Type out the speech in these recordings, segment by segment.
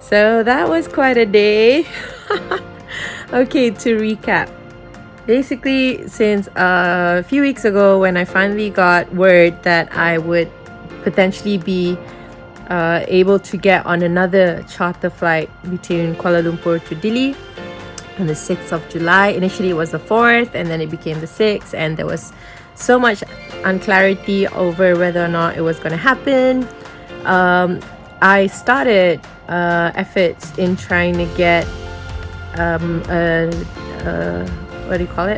So that was quite a day. Okay, to recap. Basically, since a few weeks ago when I finally got word that I would potentially be able to get on another charter flight between Kuala Lumpur to Dili on the 6th of July. Initially it was the 4th and then it became the 6th, and there was so much unclarity over whether or not it was going to happen. I started efforts in trying to get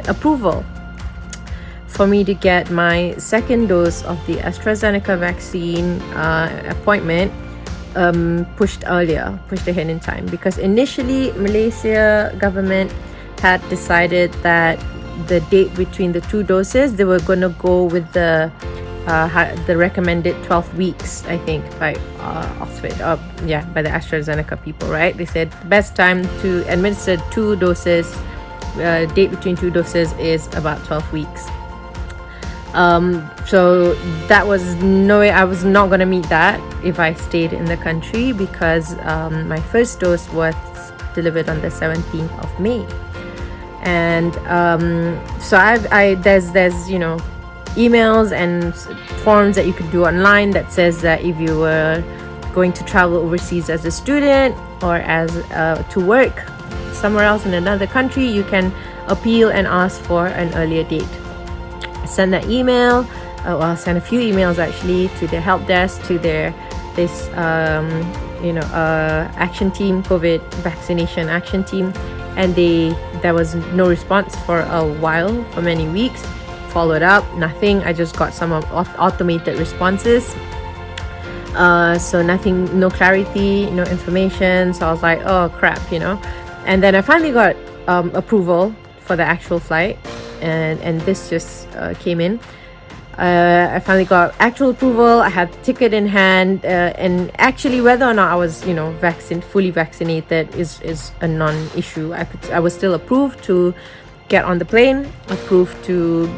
approval for me to get my second dose of the AstraZeneca vaccine appointment pushed ahead in time, because initially Malaysia government had decided that the date between the two doses, they were going to go with the recommended 12 weeks, I think, by Oxford, by the AstraZeneca people, right? They said the best time to administer two doses, date between two doses is about 12 weeks. So that was no way I was not going to meet that if I stayed in the country, because my first dose was delivered on the 17th of May. And so there's emails and forms that you could do online that says that if you were going to travel overseas as a student or as to work somewhere else in another country, you can appeal and ask for an earlier date. Send that email. I'll send a few emails actually to their help desk, to this action team, COVID vaccination action team, and there was no response for a while, for many weeks. Followed up, nothing. I just got some automated responses. So nothing, no clarity, no information. So I was like, oh crap, And then I finally got approval for the actual flight, and this just came in. I finally got actual approval. I had the ticket in hand, and actually whether or not I was fully vaccinated is a non-issue. I was still approved to get on the plane, approved to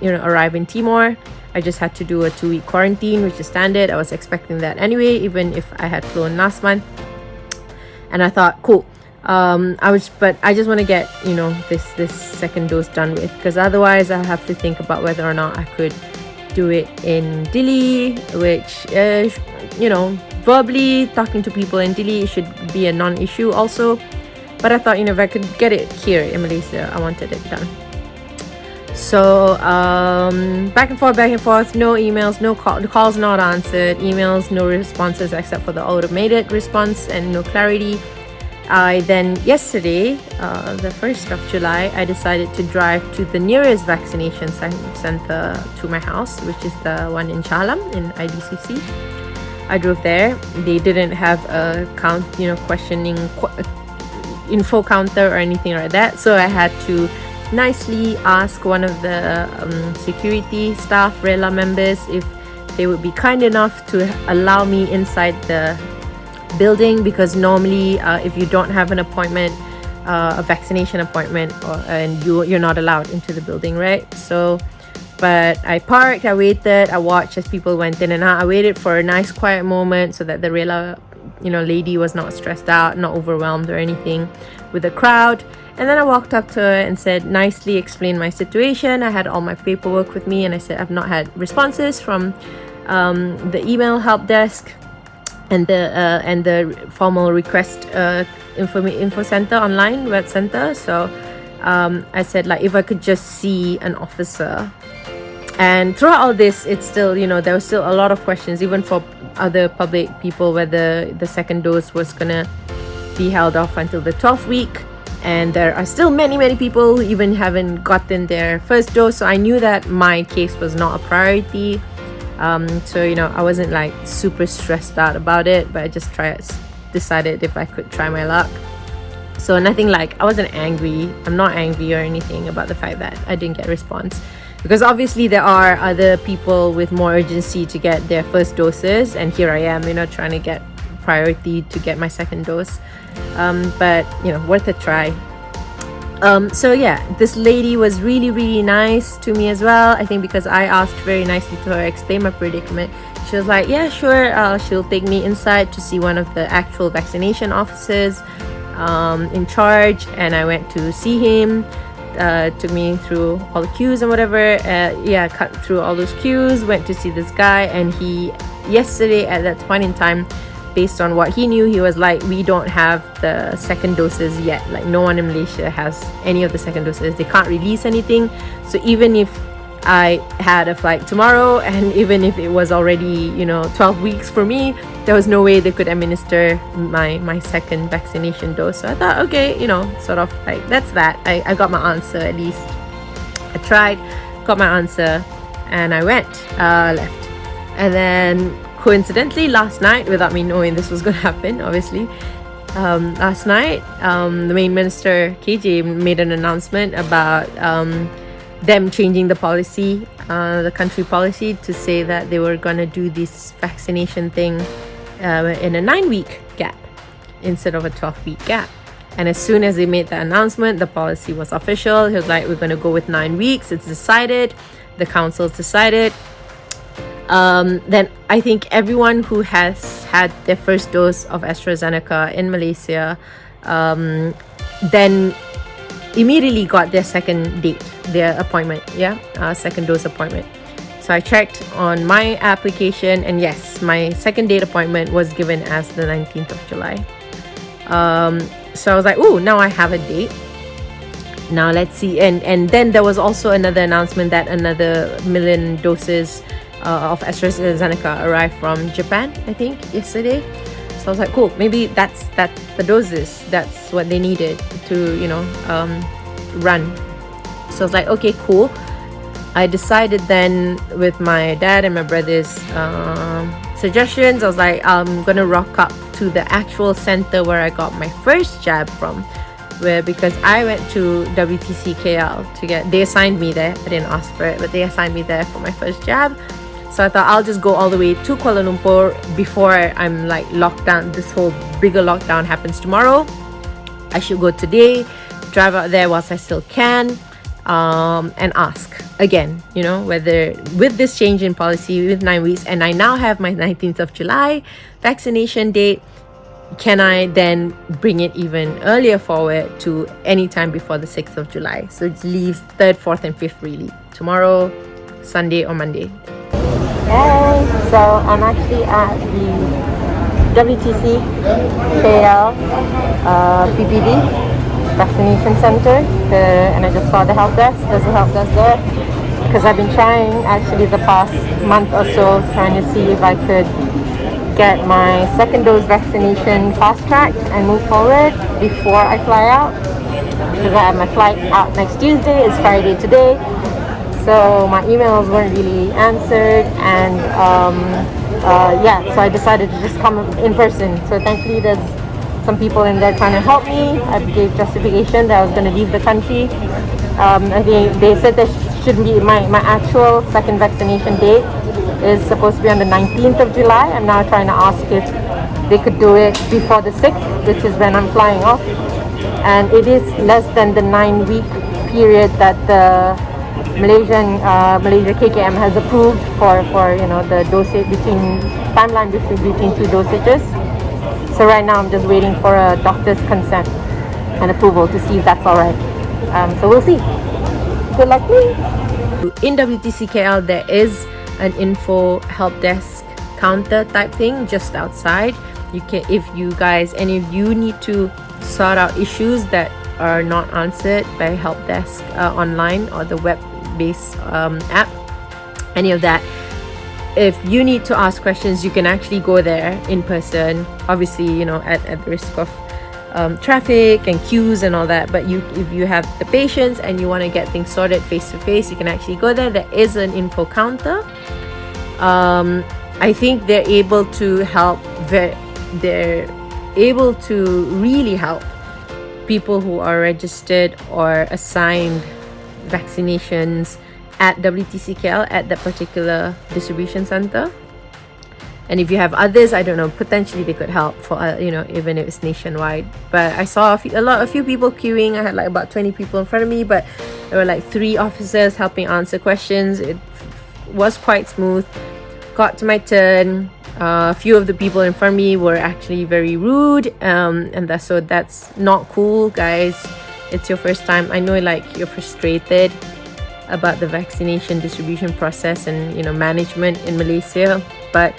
arrive in Timor. I just had to do a 2-week quarantine, which is standard. I was expecting that anyway, even if I had flown last month. And I thought, cool. But I just want to get this second dose done with, because otherwise I have to think about whether or not I could do it in Dili, which verbally talking to people in Dili should be a non-issue also. But I thought, if I could get it here in Malaysia, I wanted it done. So back and forth, no emails, no calls not answered, emails, no responses except for the automated response, and no clarity. I then, yesterday, the 1st of July, I decided to drive to the nearest vaccination center to my house, which is the one in Chalam, in IDCC. I drove there. They didn't have a questioning info counter or anything like that, so I had to nicely ask one of the security staff, Rela members, if they would be kind enough to allow me inside the building, because normally if you don't have an appointment, a vaccination appointment, and you're not allowed into the building, right? So but I parked, I waited, I watched as people went in and out. I waited for a nice quiet moment so that the Rela lady was not stressed out, not overwhelmed or anything with the crowd. And then I walked up to her and nicely explained my situation. I had all my paperwork with me, and I said I've not had responses from the email help desk and the formal request info center online web center. So I said, if I could just see an officer. And throughout all this, it's still, there was still a lot of questions, even for other public people, whether the second dose was gonna be held off until the 12th week. And there are still many people who even haven't gotten their first dose. So I knew that my case was not a priority. So I wasn't super stressed out about it, but I just decided if I could try my luck. So nothing I wasn't angry. I'm not angry or anything about the fact that I didn't get a response, because obviously there are other people with more urgency to get their first doses, and here I am, trying to get priority to get my second dose. But worth a try. So yeah, this lady was really nice to me as well. I think because I asked very nicely to her, explain my predicament. she was like, yeah, sure, she'll take me inside to see one of the actual vaccination officers in charge. And I went to see him. Took me through all the queues and whatever. Cut through all those queues, went to see this guy, and he yesterday at that point in time, based on what he knew, he was like, we don't have the second doses yet. Like, no one in Malaysia has any of the second doses. They can't release anything. So even if I had a flight tomorrow, and even if it was already 12 weeks for me, there was no way they could administer my second vaccination dose. So I thought, okay, sort of like, that's that. I got my answer. At least I tried, got my answer, and I left. And then coincidentally last night, without me knowing this was going to happen, obviously, last night the main minister KJ made an announcement about them changing the policy, the country policy, to say that they were going to do this vaccination thing in a 9-week gap instead of a 12-week gap. And as soon as they made the announcement, the policy was official. He was like, we're going to go with 9 weeks. It's decided. The council's decided. Then I think everyone who has had their first dose of AstraZeneca in Malaysia then immediately got their second date, their appointment, second dose appointment. So I checked on my application, and yes, my second date appointment was given as the 19th of July. So I was like, oh, now I have a date. Now let's see. And then there was also another announcement that another 1 million doses of AstraZeneca arrived from Japan, I think, yesterday. So I was like, cool, maybe that's the doses. That's what they needed to, run. So I was like, okay, cool. I decided then, with my dad and my brother's suggestions, I was like, I'm gonna rock up to the actual center where I got my first jab from, because I went to WTC-KL they assigned me there. I didn't ask for it, but they assigned me there for my first jab. So I thought I'll just go all the way to Kuala Lumpur before I'm like locked down. This whole bigger lockdown happens tomorrow. I should go today, drive out there whilst I still can, and ask again, whether with this change in policy with 9 weeks, and I now have my 19th of July vaccination date, can I then bring it even earlier forward to any time before the 6th of July? So it leaves 3rd, 4th and 5th really. Tomorrow, Sunday or Monday. Hey, so I'm actually at the WTC-KL PPD Vaccination Center, and I just saw the help desk. There's a help desk there, because I've been trying actually the past month or so, trying to see if I could get my second dose vaccination fast-tracked and move forward before I fly out, because I have my flight out next Tuesday. It's Friday today. So my emails weren't really answered, and so I decided to just come in person. So thankfully there's some people in there trying to help me. I gave justification that I was going to leave the country. They said there shouldn't be, my actual second vaccination date is supposed to be on the 19th of July. I'm now trying to ask if they could do it before the 6th, which is when I'm flying off. And it is less than the 9-week period that the Malaysia KKM has approved for the dosage timeline between two dosages. So right now I'm just waiting for a doctor's consent and approval to see if that's alright. So we'll see. Good luck, me. In WTC-KL there is an info help desk counter type thing just outside. You can, if you guys, any of you need to sort out issues that are not answered by help desk online or the web-based app, any of that, if you need to ask questions, you can actually go there in person, obviously at the risk of traffic and queues and all that. But if you have the patience and you want to get things sorted face to face, you can actually go there. There is an info counter. I think they're able to help. They're able to really help people who are registered or assigned vaccinations at WTC-KL at that particular distribution center. And if you have others, I don't know, potentially they could help for even if it's nationwide. But I saw a few people queuing. I had like about 20 people in front of me, but there were like 3 officers helping answer questions. It was quite smooth. got to my turn. A few of the people in front of me were actually very rude, and that's not cool, guys. It's your first time. I know, like, you're frustrated about the vaccination distribution process and, you know, management in Malaysia, but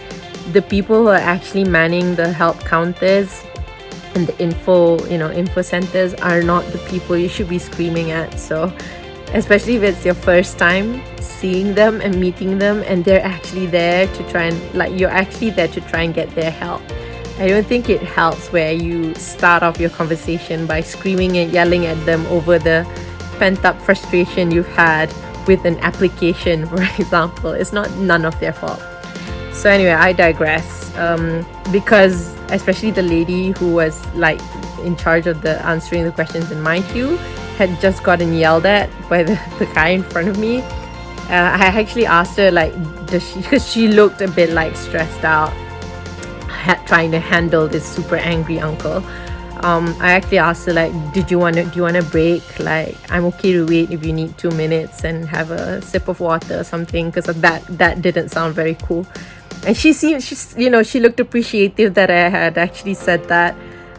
the people who are actually manning the help counters and the info centers are not the people you should be screaming at. So especially if it's your first time seeing them and meeting them, and they're actually there to try and, like, you're actually there to try and get their help. I don't think it helps where you start off your conversation by screaming and yelling at them over the pent-up frustration you've had with an application, for example. It's none of their fault. So anyway, I digress, because especially the lady who was, like, in charge of the answering the questions in my queue had just gotten yelled at by the guy in front of me. I actually asked her, like, because she looked a bit, like, stressed out, trying to handle this super angry uncle. I actually asked her, like, do you want a break? Like, I'm okay to wait if you need 2 minutes and have a sip of water or something, because that didn't sound very cool. And she looked appreciative that I had actually said that.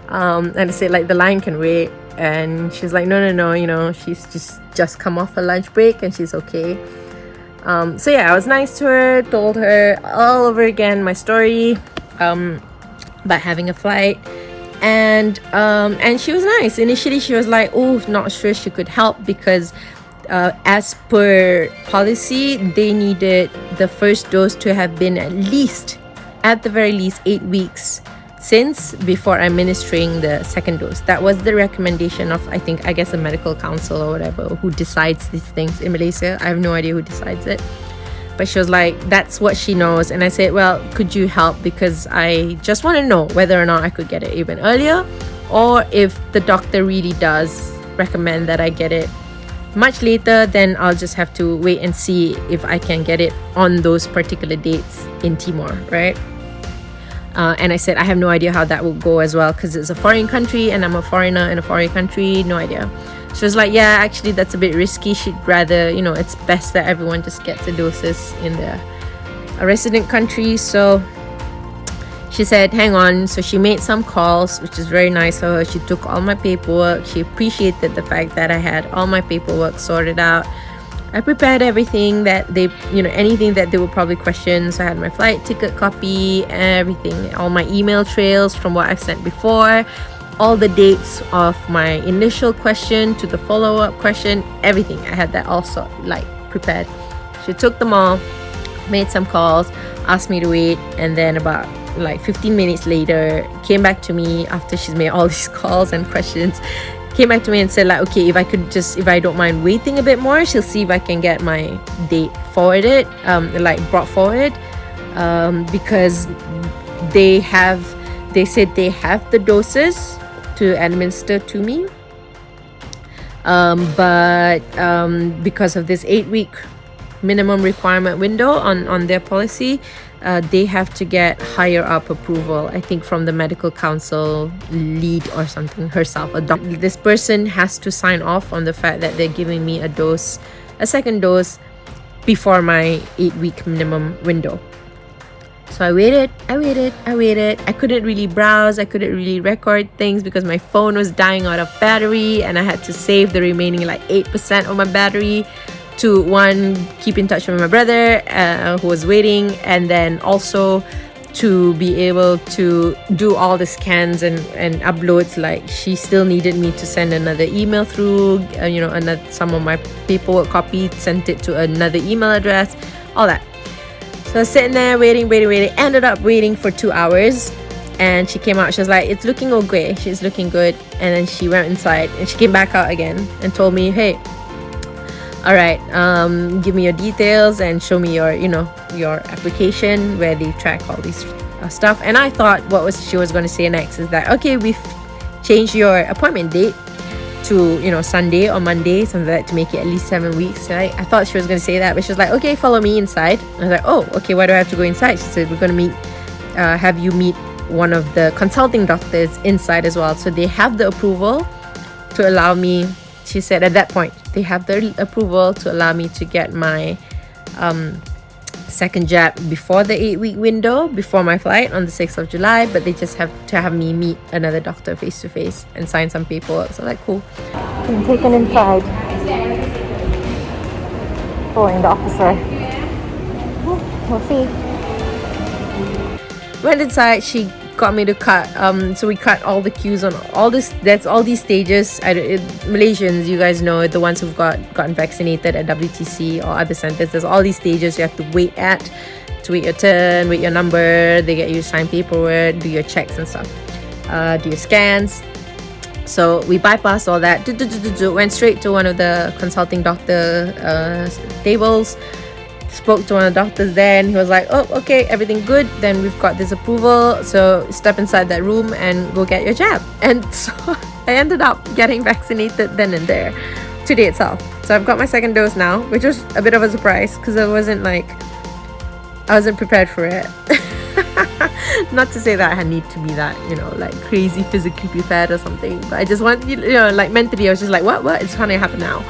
And I said, like, the line can wait. And she's like, no, you know, she's just come off her lunch break and she's okay. So yeah, I was nice to her, told her all over again my story about having a flight. And she was nice. Initially, she was like, oh, not sure she could help because as per policy, they needed the first dose to have been at the very least 8 weeks since before administering the second dose. That was the recommendation of, I guess the medical council or whatever who decides these things in Malaysia. I have no idea who decides it. But she was like, that's what she knows. And I said, well, could you help? Because I just want to know whether or not I could get it even earlier, or if the doctor really does recommend that I get it much later, then I'll just have to wait and see if I can get it on those particular dates in Timor, right? And I said, I have no idea how that will go as well, because it's a foreign country and I'm a foreigner in a foreign country, no idea. She was like, yeah, actually that's a bit risky. She'd rather, you know, it's best that everyone just gets the doses in the resident country. So she said, hang on. So she made some calls, which is very nice of her. She took all my paperwork. She appreciated the fact that I had all my paperwork sorted out. I prepared everything that they, you know, anything that they would probably question. So I had my flight ticket copy, everything, all my email trails from what I've sent before, all the dates of my initial question to the follow-up question, everything. I had that also, like, prepared. She took them all, made some calls, asked me to wait, and then about, like, 15 minutes later, came back to me after she's made all these calls and questions, came back to me and said, like, okay, if I don't mind waiting a bit more, she'll see if I can get my date forwarded, brought forward, because they said they have the doses to administer to me, but because of this 8-week minimum requirement window on their policy, they have to get higher up approval, I think from the medical council lead or something herself. This person has to sign off on the fact that they're giving me a second dose before my 8-week minimum window. So I waited. I couldn't really browse. I couldn't really record things because my phone was dying out of battery, and I had to save the remaining, like, 8% of my battery to, one, keep in touch with my brother who was waiting, and then also to be able to do all the scans and uploads. Like, she still needed me to send another email through, some of my paperwork copy, sent it to another email address, all that. So I was sitting there waiting, ended up waiting for 2 hours, and she came out. She was like, it's looking okay, she's looking good. And then she went inside and she came back out again and told me, hey, all right, give me your details and show me your application where they track all these stuff. And I thought she was going to say next is that, okay, we've changed your appointment date to Sunday or Monday, something like that, to make it at least 7 weeks, right? I thought she was going to say that, but she was like, okay, follow me inside. I was like, oh, okay, why do I have to go inside? She said, we're going to have you meet one of the consulting doctors inside as well. So they have the approval to allow me, she said at that point, they have the approval to allow me to get my second jab before the 8-week window, before my flight on the 6th of July, but they just have to have me meet another doctor face to face and sign some paperwork. So like, cool. I'm taken inside. Following the officer. We'll see. Went inside, she got me to cut, so we cut all the queues on all this. That's all these stages. Malaysians, you guys know, the ones who've gotten vaccinated at WTC or other centers, there's all these stages you have to wait your turn, wait your number, they get you to sign paperwork, do your checks and stuff, do your scans. So we bypassed all that, went straight to one of the consulting doctor tables, spoke to one of the doctors there, and he was like, oh, okay, everything good, then we've got this approval, so step inside that room and go get your jab. And so I ended up getting vaccinated then and there, today itself. So I've got my second dose now, which was a bit of a surprise because I wasn't prepared for it. Not to say that I need to be that, like crazy physically prepared or something, but I just want, like mentally I was just like, what, it's gonna happen now.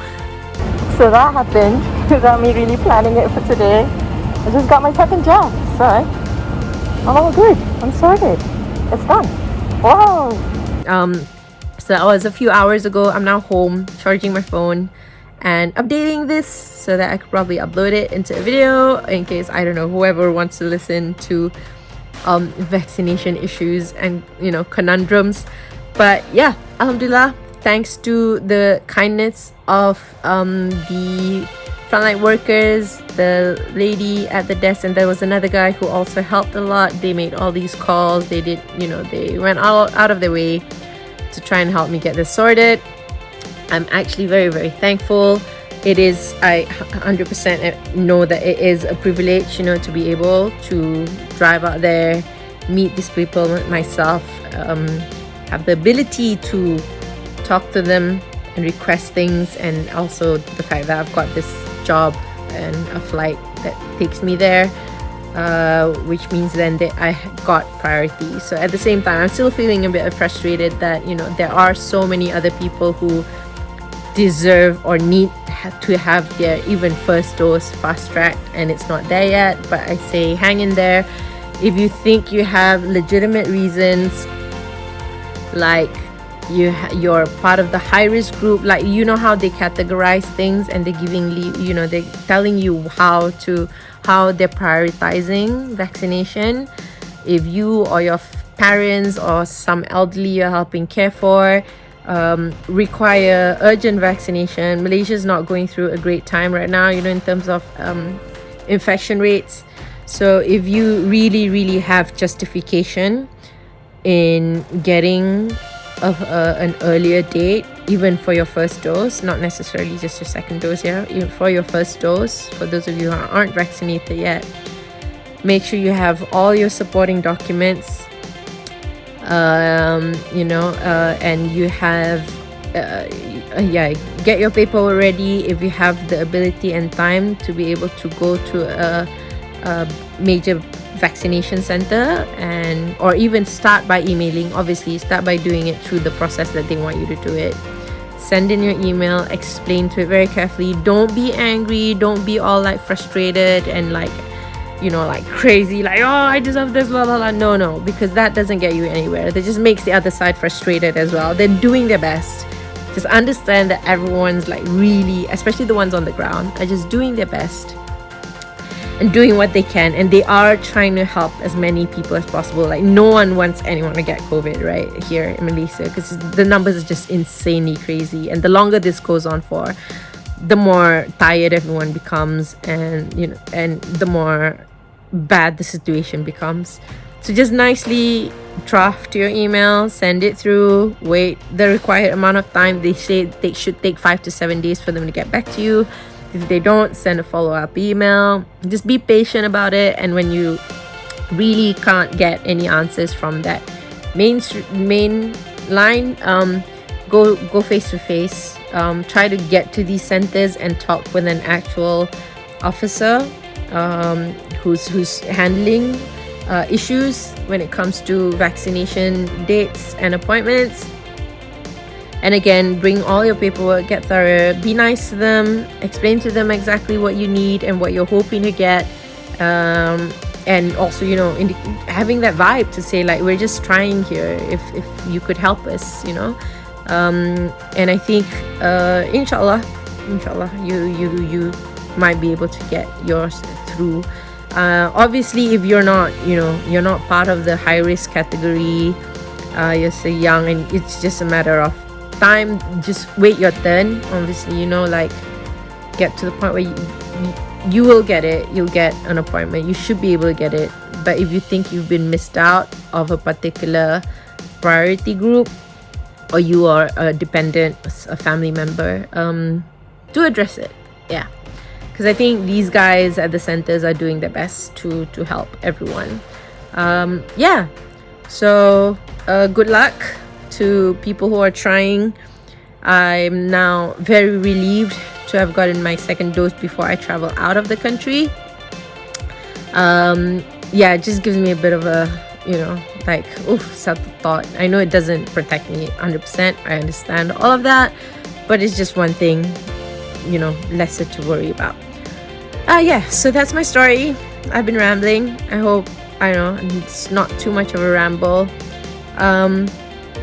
So that happened without me really planning it for today. I just got my second jab, so I'm all good. I'm sorted. It's done. Wow. So that was a few hours ago. I'm now home, charging my phone and updating this so that I could probably upload it into a video in case, I don't know, whoever wants to listen to vaccination issues and conundrums. But yeah, alhamdulillah, thanks to the kindness of the frontline workers, the lady at the desk, and there was another guy who also helped a lot. They made all these calls. They did, they went out of their way to try and help me get this sorted. I'm actually very, very thankful. It is, I 100% know that it is a privilege, to be able to drive out there, meet these people myself, have the ability to talk to them and request things, and also the fact that I've got this job and a flight that takes me there, which means then that I got priority. So at the same time, I'm still feeling a bit frustrated that there are so many other people who deserve or need to have their even first dose fast-tracked, and it's not there yet. But I say hang in there. If you think you have legitimate reasons, like you're part of the high-risk group, like how they categorize things, and they're giving they're telling you how they're prioritizing vaccination. If you or your parents or some elderly you're helping care for require urgent vaccination, Malaysia is not going through a great time right now, in terms of infection rates. So if you really have justification in getting an earlier date, even for your first dose, not necessarily just your second dose, even for your first dose, for those of you who aren't vaccinated yet, make sure you have all your supporting documents, and you have get your paperwork ready if you have the ability and time to be able to go to a major vaccination center, or even start by emailing. Obviously start by doing it through the process that they want you to do it. Send in your email, explain to it very carefully. Don't be angry, don't be all like frustrated and like crazy, like, oh, I deserve this, blah blah blah. No, because that doesn't get you anywhere. That just makes the other side frustrated as well. They're doing their best. Just understand that everyone's like really, especially the ones on the ground, are just doing their best and doing what they can, and they are trying to help as many people as possible. Like, no one wants anyone to get COVID right here in Malaysia, because the numbers are just insanely crazy, and the longer this goes on for, the more tired everyone becomes, and the more bad the situation becomes. So just nicely draft your email, send it through, wait the required amount of time. They say they should take 5 to 7 days for them to get back to you. If they don't, send a follow-up email. Just be patient about it, and when you really can't get any answers from that main line, go face to face. Try to get to these centers and talk with an actual officer who's handling issues when it comes to vaccination dates and appointments. And again, bring all your paperwork, get thorough, be nice to them, explain to them exactly what you need and what you're hoping to get, And also, you know, having that vibe to say like, we're just trying here, if you could help us, you know. And I think inshallah you might be able to get yours through. Obviously, if you're not part of the high risk category, you're so young and it's just a matter of time, just wait your turn. Obviously, you know, like, get to the point where you will get it. You'll get an appointment. You should be able to get it. But if you think you've been missed out of a particular priority group, or you are a dependent, a family member, do address it. Yeah, because I think these guys at the centers are doing their best to help everyone. Yeah, so good luck to people who are trying. I'm now very relieved to have gotten my second dose before I travel out of the country. Yeah, it just gives me a bit of a, you know, like, sad thought. I know it doesn't protect me 100%. I understand all of that, but it's just one thing, you know, lesser to worry about. Yeah, so that's my story. I've been rambling. I hope, I know it's not too much of a ramble.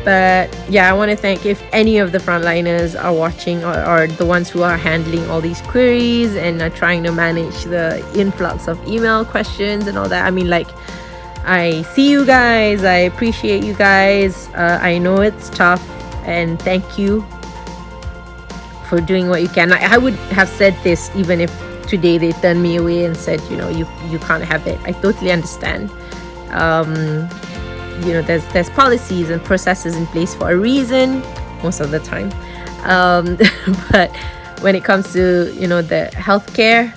But yeah, I want to thank, if any of the frontliners are watching, or the ones who are handling all these queries and are trying to manage the influx of email questions and all that. I mean, like, I see you guys, I appreciate you guys. I know it's tough, and thank you for doing what you can. I would have said this even if today they turned me away and said, you know, you can't have it. I totally understand. You know, there's policies and processes in place for a reason most of the time. But when it comes to, you know, the healthcare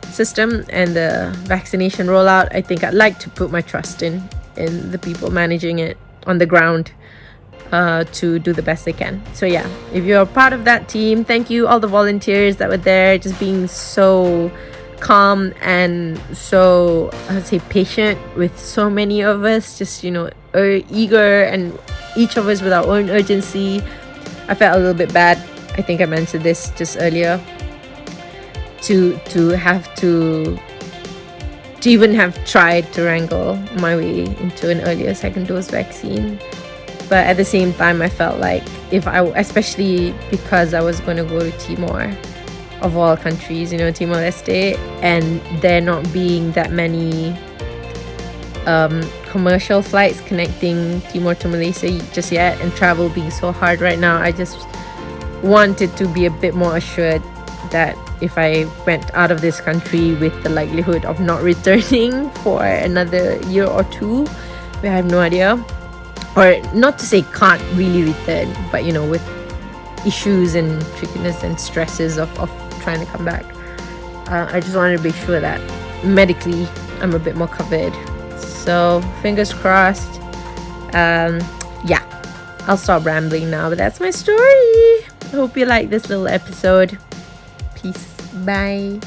system and the vaccination rollout, I think I'd like to put my trust in the people managing it on the ground, to do the best they can. So yeah, if you're part of that team, thank you. All the volunteers that were there, just being so calm and so, I'd say, patient with so many of us, just, you know, eager, and each of us with our own urgency. I felt a little bit bad. I think I mentioned this just earlier, to have to even have tried to wrangle my way into an earlier second dose vaccine. But at the same time, I felt like, especially because I was going to go to Timor, of all countries, you know, Timor-Leste, and there not being that many commercial flights connecting Timor to Malaysia just yet, and travel being so hard right now, I just wanted to be a bit more assured that if I went out of this country with the likelihood of not returning for another year or two, I have no idea, or not to say can't really return, but, you know, with issues and trickiness and stresses of trying to come back, I just wanted to be sure that medically I'm a bit more covered. So fingers crossed. Yeah, I'll stop rambling now, but that's my story. I hope you like this little episode. Peace. Bye.